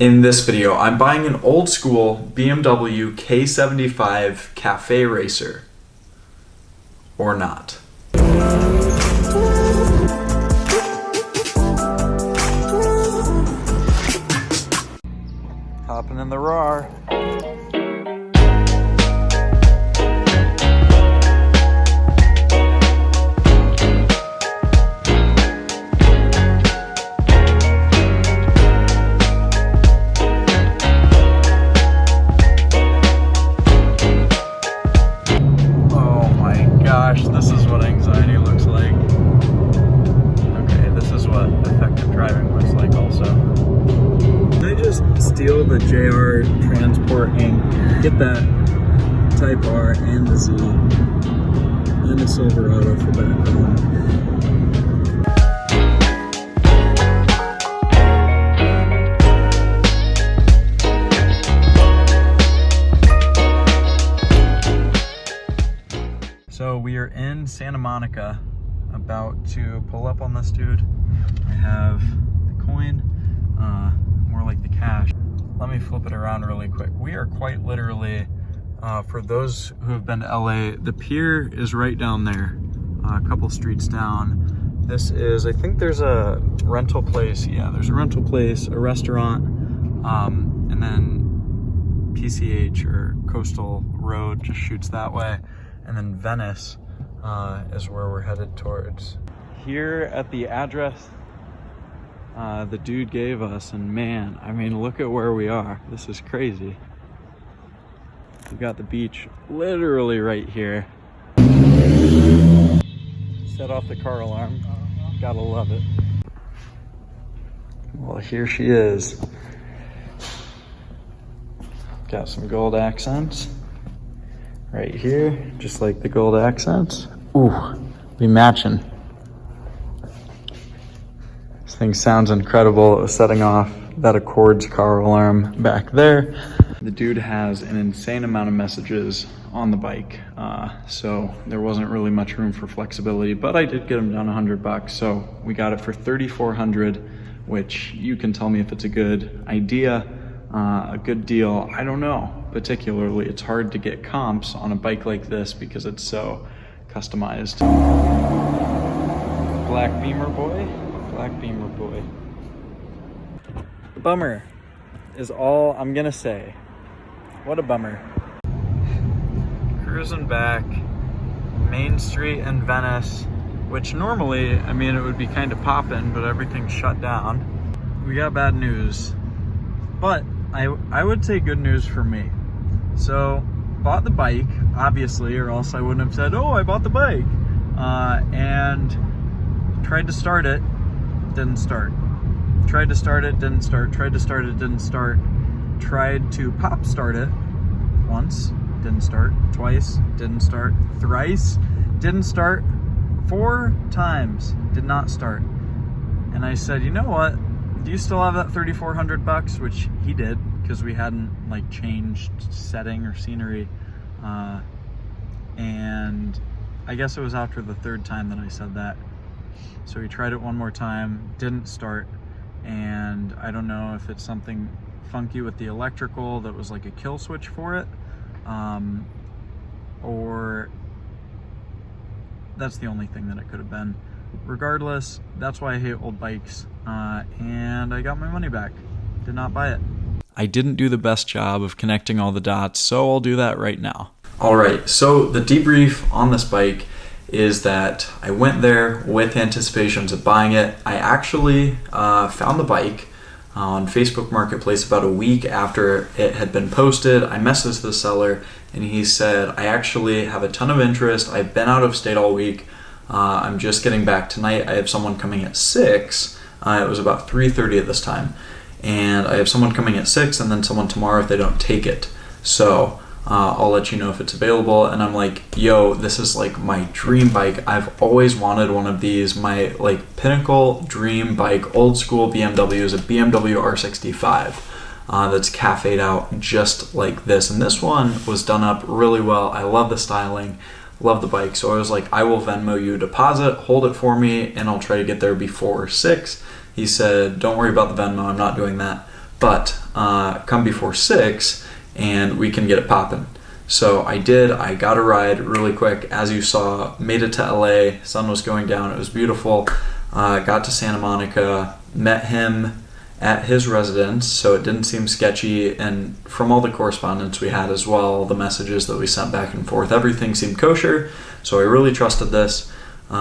In this video, I'm buying an old school BMW K75 Cafe Racer. Or not. Hopping in the RAR. This is what anxiety looks like. Okay, this is what effective driving looks like also. Can I just steal the JR Transport ink, get that Type R and the Z, and a Silverado for back home. So we are in Santa Monica, about to pull up on this dude. I have the coin, more like the cash. Let me flip it around really quick. We are quite literally, for those who have been to LA, the pier is right down there, a couple streets down. This is, I think there's a rental place. Yeah, there's a rental place, a restaurant, and then PCH or Coastal Road just shoots that way. And then Venice is where we're headed towards. Here at the address the dude gave us, and man, I mean, look at where we are. This is crazy. We got the beach literally right here. Set off the car alarm. Gotta love it. Well, here she is. Got some gold accents. Right here, just like the gold accents. Ooh, we matching. This thing sounds incredible. It was setting off that Accords car alarm back there. The dude has an insane amount of messages on the bike, so there wasn't really much room for flexibility, but I did get him down $100, so we got it for $3,400, which you can tell me if it's a good idea, a good deal. I don't know. Particularly, it's hard to get comps on a bike like this because it's so customized. Black Beamer boy, Black Beamer boy. Bummer is all I'm gonna say. What a bummer. Cruising back, Main Street in Venice, which normally, I mean, it would be kind of poppin', but everything's shut down. We got bad news, but I would say good news for me. So, bought the bike, obviously, or else I wouldn't have said, oh, I bought the bike. And tried to start it, didn't start. Tried to start it, didn't start. Tried to start it, didn't start. Tried to pop start it once, didn't start. Twice, didn't start. Thrice, didn't start. 4 times, did not start. And I said, you know what? Do you still have that $3,400? Which he did, because we hadn't like changed setting or scenery. And I guess it was after the 3rd time that I said that. So he tried it one more time, didn't start. And I don't know if it's something funky with the electrical that was like a kill switch for it. Or that's the only thing that it could have been. Regardless, that's why I hate old bikes, and I got my money back. Did not buy it. I didn't do the best job of connecting all the dots, so I'll do that right now. All right, so the debrief on this bike is that I went there with anticipations of buying it. I actually found the bike on Facebook Marketplace about a week after it had been posted. I messaged the seller, and he said, I actually have a ton of interest. I've been out of state all week. I'm just getting back tonight. I have someone coming at 6. It was about 3:30 at this time. And I have someone coming at 6 and then someone tomorrow if they don't take it. So I'll let you know if it's available. And I'm like, yo, this is like my dream bike. I've always wanted one of these. My like pinnacle dream bike, old school BMW, is a BMW R65 that's cafe'd out just like this. And this one was done up really well. I love the styling. Love the bike. So I was like, I will Venmo you a deposit, hold it for me, and I'll try to get there before 6. He said, don't worry about the Venmo, I'm not doing that. but come before 6 and we can get it popping. So I did. I got a ride really quick. As you saw, made it to LA. Sun was going down. It was beautiful. Got to Santa Monica, met him at his residence, so it didn't seem sketchy, and from all the correspondence we had as well, the messages that we sent back and forth, everything seemed kosher, so I really trusted this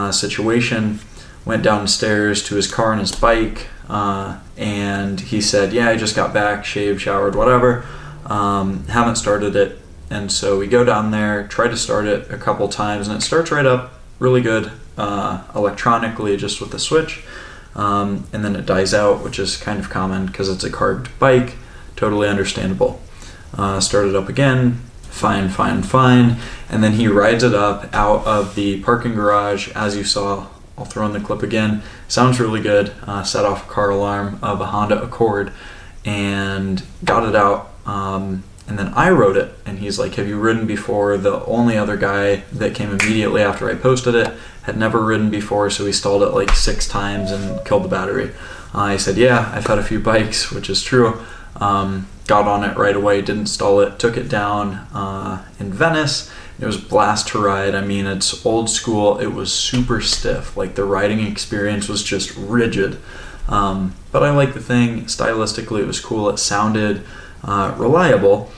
situation. Went downstairs to his car and his bike, and he said, yeah, I just got back, shaved, showered, whatever, haven't started it. And so we go down there, try to start it a couple times, and it starts right up really good electronically, just with the switch. And then it dies out, which is kind of common because it's a carved bike. Totally understandable. Started up again, fine. And then he rides it up out of the parking garage, as you saw. I'll throw in the clip again. Sounds really good. Set off a car alarm of a Honda Accord and got it out. And then I rode it, and he's like, have you ridden before? The only other guy that came immediately after I posted it had never ridden before, so he stalled it like 6 times and killed the battery. I said, yeah, I've had a few bikes, which is true. Got on it right away, didn't stall it, took it down in Venice. It was a blast to ride. I mean, it's old school. It was super stiff. Like, the riding experience was just rigid. But I like the thing. Stylistically, it was cool. It sounded reliable.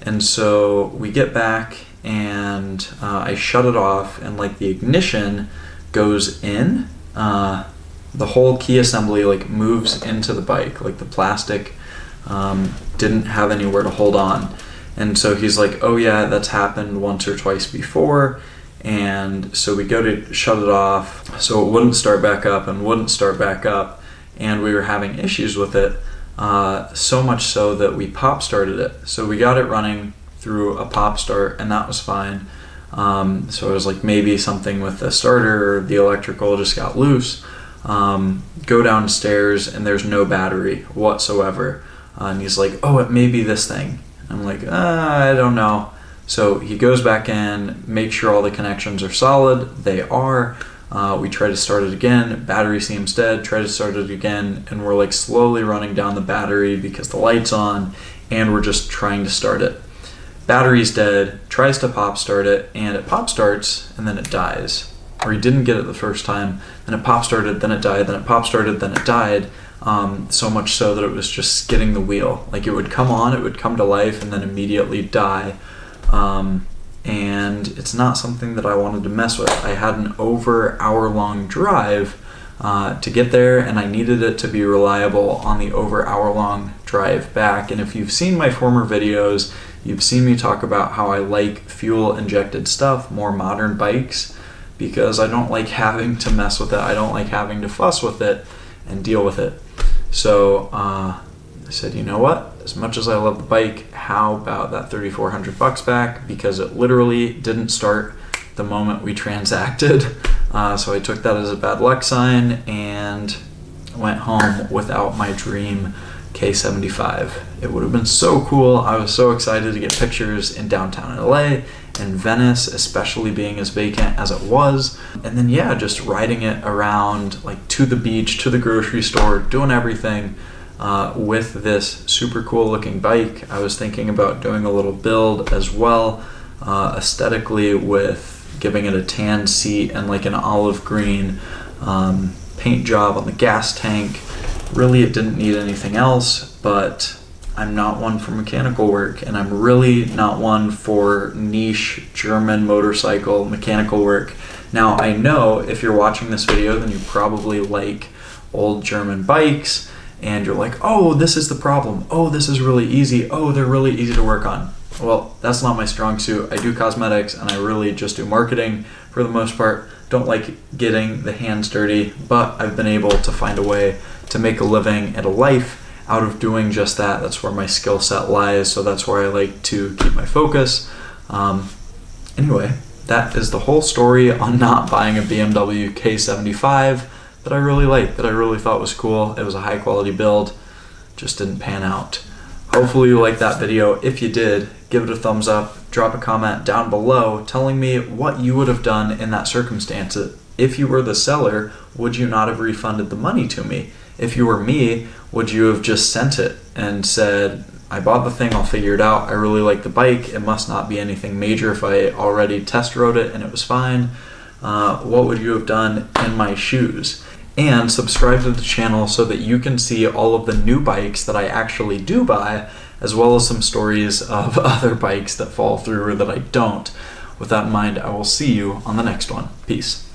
And so we get back, and I shut it off, and like the ignition goes in, the whole key assembly like moves into the bike, like the plastic didn't have anywhere to hold on. And so he's like, oh yeah, that's happened once or twice before. And so we go to shut it off, so it wouldn't start back up, and we were having issues with it. So much so that we pop started it. So we got it running through a pop start, and that was fine. So it was like maybe something with the starter or the electrical just got loose. Go downstairs, and there's no battery whatsoever. And he's like, oh, it may be this thing. I'm like, I don't know. So he goes back in, makes sure all the connections are solid. They are. We try to start it again, battery seems dead, try to start it again, and we're like slowly running down the battery because the light's on, and we're just trying to start it. Battery's dead, tries to pop start it, and it pop starts, and then it dies. Or he didn't get it the first time, then it pop started, then it died, then it pop started, then it died, so much so that it was just skidding the wheel. Like, it would come on, it would come to life, and then immediately die. And it's not something that I wanted to mess with. I had an over hour-long drive to get there, and I needed it to be reliable on the over hour-long drive back. And if you've seen my former videos, you've seen me talk about how I like fuel-injected stuff, more modern bikes, because I don't like having to mess with it. I don't like having to fuss with it and deal with it. So I said, you know what? As much as I love the bike, how about that $3,400 back? Because it literally didn't start the moment we transacted. So I took that as a bad luck sign and went home without my dream K75. It would have been so cool. I was so excited to get pictures in downtown LA and Venice, especially being as vacant as it was. And then yeah, just riding it around, like to the beach, to the grocery store, doing everything. With this super cool looking bike. I was thinking about doing a little build as well, aesthetically, with giving it a tan seat and like an olive green paint job on the gas tank. Really, it didn't need anything else, but I'm not one for mechanical work, and I'm really not one for niche German motorcycle mechanical work. Now, I know if you're watching this video, then you probably like old German bikes, and you're like, oh, this is the problem. Oh, this is really easy. Oh, they're really easy to work on. Well, that's not my strong suit. I do cosmetics, and I really just do marketing for the most part. Don't like getting the hands dirty, but I've been able to find a way to make a living and a life out of doing just that. That's where my skill set lies, so that's where I like to keep my focus. Anyway, that is the whole story on not buying a BMW K75 that I really liked, that I really thought was cool. It was a high quality build, just didn't pan out. Hopefully you liked that video. If you did, give it a thumbs up, drop a comment down below telling me what you would have done in that circumstance. If you were the seller, would you not have refunded the money to me? If you were me, would you have just sent it and said, I bought the thing, I'll figure it out, I really like the bike, it must not be anything major if I already test rode it and it was fine. What would you have done in my shoes? And subscribe to the channel so that you can see all of the new bikes that I actually do buy, as well as some stories of other bikes that fall through or that I don't. With that in mind, I will see you on the next one. Peace.